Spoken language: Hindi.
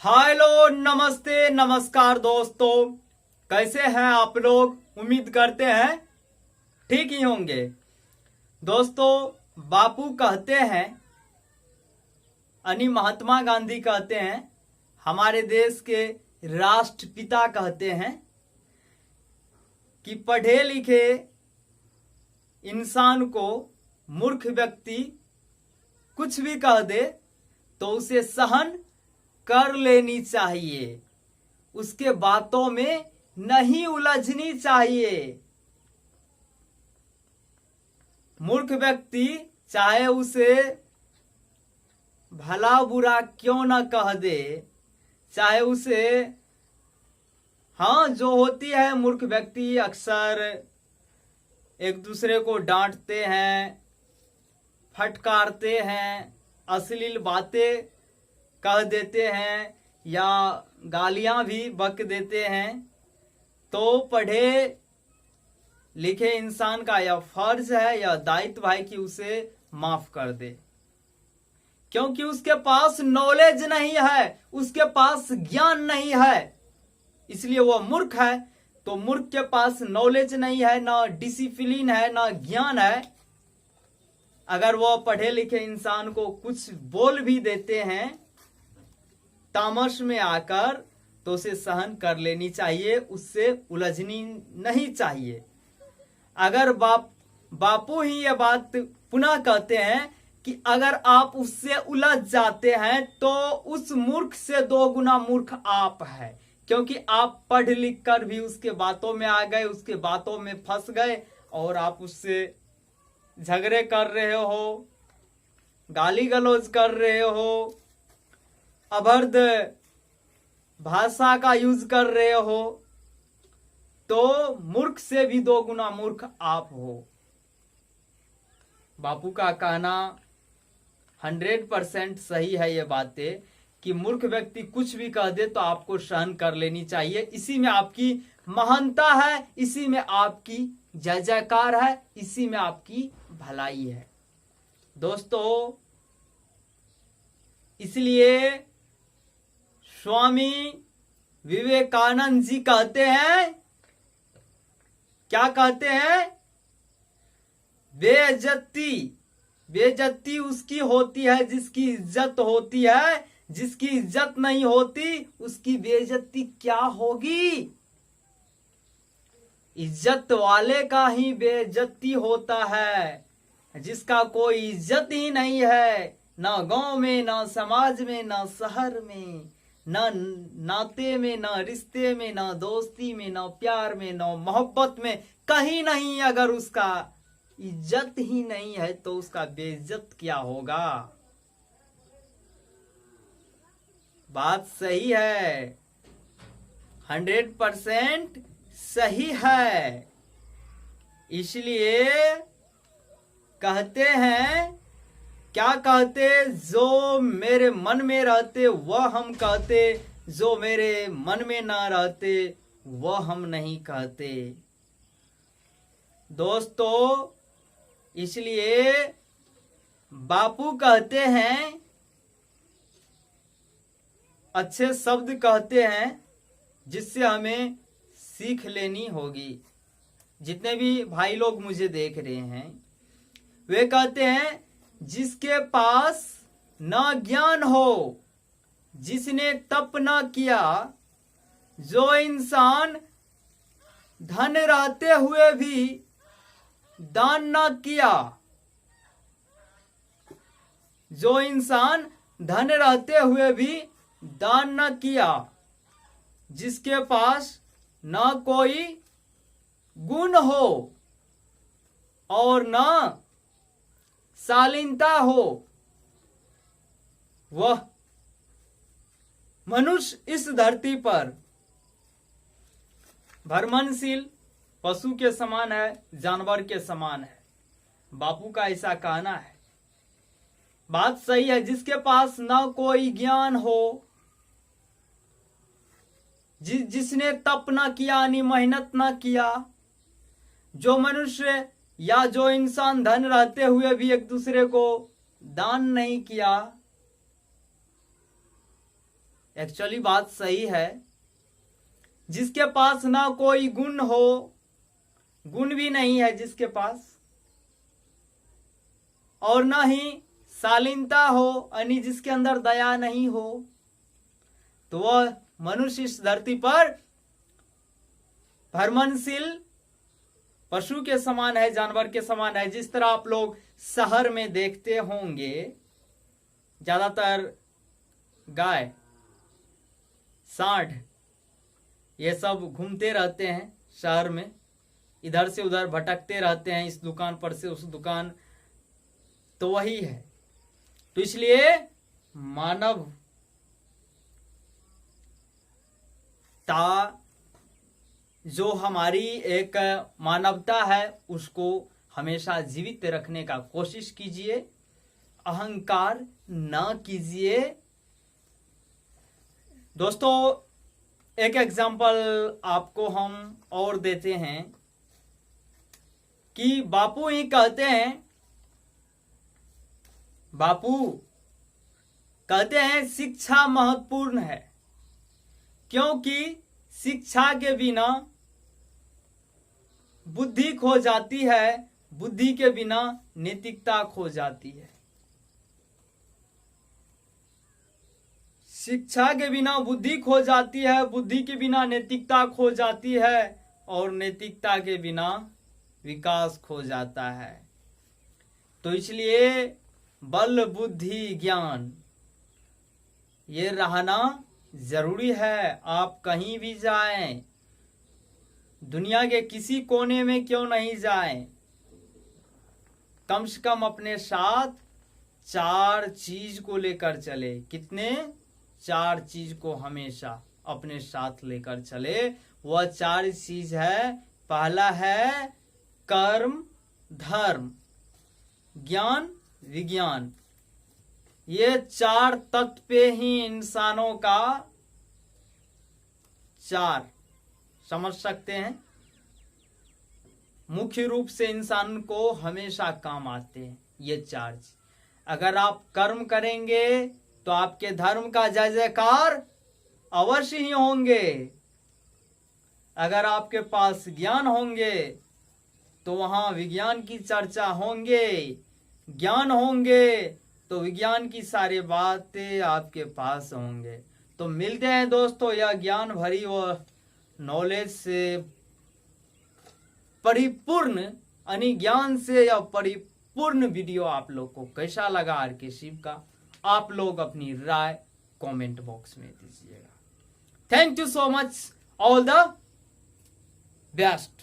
हेलो, नमस्ते, नमस्कार दोस्तों। कैसे हैं आप लोग? उम्मीद करते हैं ठीक ही होंगे। दोस्तों, बापू कहते हैं, यानी महात्मा गांधी कहते हैं, हमारे देश के राष्ट्रपिता कहते हैं कि पढ़े लिखे इंसान को मूर्ख व्यक्ति कुछ भी कह दे तो उसे सहन कर लेनी चाहिए, उसके बातों में नहीं उलझनी चाहिए। मूर्ख व्यक्ति चाहे उसे भला बुरा क्यों न कह दे, चाहे उसे जो होती है, मूर्ख व्यक्ति अक्सर एक दूसरे को डांटते हैं, फटकारते हैं, अश्लील बातें कह देते हैं या गालियां भी बक देते हैं। तो पढ़े लिखे इंसान का यह फर्ज है, यह दायित्व है कि उसे माफ कर दे, क्योंकि उसके पास नॉलेज नहीं है, उसके पास ज्ञान नहीं है, इसलिए वह मूर्ख है। तो मूर्ख के पास नॉलेज नहीं है, ना डिसिप्लिन है, ना ज्ञान है। अगर वह पढ़े लिखे इंसान को कुछ बोल भी देते हैं तामस में आकर, तो उसे सहन कर लेनी चाहिए, उससे उलझनी नहीं चाहिए। अगर बापू ही ये बात पुनः कहते हैं कि अगर आप उससे उलझ जाते हैं तो उस मूर्ख से 2 गुना मूर्ख आप है, क्योंकि आप पढ़ लिख कर भी उसके बातों में आ गए, उसके बातों में फंस गए और आप उससे झगड़े कर रहे हो, गाली गलौज कर रहे हो, अभद्र भाषा का यूज कर रहे हो, तो मूर्ख से भी 2 गुना मूर्ख आप हो। बापू का कहना 100% सही है ये बातें कि मूर्ख व्यक्ति कुछ भी कह दे तो आपको सहन कर लेनी चाहिए। इसी में आपकी महानता है, इसी में आपकी जय जयकार है, इसी में आपकी भलाई है दोस्तों। इसलिए स्वामी विवेकानंद जी कहते हैं, क्या कहते हैं? बेइज्जती उसकी होती है जिसकी इज्जत होती है, जिसकी इज्जत नहीं होती उसकी बेइज्जती क्या होगी। इज्जत वाले का ही बेइज्जती होता है, जिसका कोई इज्जत ही नहीं है, ना गांव में, ना समाज में, ना शहर में, ना नाते में, ना रिश्ते में, ना दोस्ती में, ना प्यार में, ना मोहब्बत में, कहीं नहीं। अगर उसका इज्जत ही नहीं है तो उसका बेइज्जत क्या होगा। बात सही है, 100% सही है। इसलिए कहते हैं, क्या कहते? जो मेरे मन में रहते वह हम कहते, जो मेरे मन में ना रहते वह हम नहीं कहते दोस्तों। इसलिए बापू कहते हैं, अच्छे शब्द कहते हैं जिससे हमें सीख लेनी होगी। जितने भी भाई लोग मुझे देख रहे हैं वे कहते हैं, जिसके पास न ज्ञान हो, जिसने तप न किया, जो इंसान धन रहते हुए भी दान न किया, जो इंसान धन रहते हुए भी दान न किया, जिसके पास न कोई गुण हो और न शालीनता हो, वह मनुष्य इस धरती पर भ्रमणशील पशु के समान है, जानवर के समान है। बापू का ऐसा कहना है। बात सही है। जिसके पास ना कोई ज्ञान हो, जिसने तप ना किया, यानी मेहनत ना किया, जो मनुष्य या जो इंसान धन रहते हुए भी एक दूसरे को दान नहीं किया, एक्चुअली बात सही है। जिसके पास ना कोई गुण हो, गुण भी नहीं है जिसके पास, और ना ही शालीनता हो, यानी जिसके अंदर दया नहीं हो, तो वह मनुष्य इस धरती पर भ्रमणशील पशु के समान है, जानवर के समान है। जिस तरह आप लोग शहर में देखते होंगे, ज्यादातर गाय, सांड, ये सब घूमते रहते हैं शहर में, इधर से उधर भटकते रहते हैं, इस दुकान पर से उस दुकान, तो वही है। तो इसलिए मानवता जो हमारी एक मानवता है उसको हमेशा जीवित रखने का कोशिश कीजिए, अहंकार ना कीजिए। दोस्तों एक एग्जाम्पल आपको हम और देते हैं कि बापू ही कहते हैं, बापू कहते हैं शिक्षा महत्वपूर्ण है, क्योंकि शिक्षा के बिना बुद्धि खो जाती है, बुद्धि के बिना नैतिकता खो जाती है। शिक्षा के बिना बुद्धि खो जाती है, बुद्धि के बिना नैतिकता खो जाती है, और नैतिकता के बिना विकास खो जाता है। तो इसलिए बल बुद्धि ज्ञान ये रहना जरूरी है। आप कहीं भी जाएं, दुनिया के किसी कोने में क्यों नहीं जाएं, कम से कम अपने साथ 4 चीज को लेकर चले। कितने? 4 चीज को हमेशा अपने साथ लेकर चले। वह 4 चीज है, पहला है कर्म, धर्म, ज्ञान, विज्ञान। ये 4 तत्व पे ही इंसानों का 4 समझ सकते हैं, मुख्य रूप से इंसान को हमेशा काम आते हैं ये 4 चीज। अगर आप कर्म करेंगे तो आपके धर्म का जय जयकार अवश्य ही होंगे। अगर आपके पास ज्ञान होंगे तो वहां विज्ञान की चर्चा होंगे, ज्ञान होंगे तो विज्ञान की सारी बातें आपके पास होंगे। तो मिलते हैं दोस्तों यह ज्ञान भरी और नॉलेज से परिपूर्ण, यानी ज्ञान से यह परिपूर्ण वीडियो आप लोग को कैसा लगा आर.के. शिव का, आप लोग अपनी राय कमेंट बॉक्स में दीजिएगा। Thank you so much, all the best.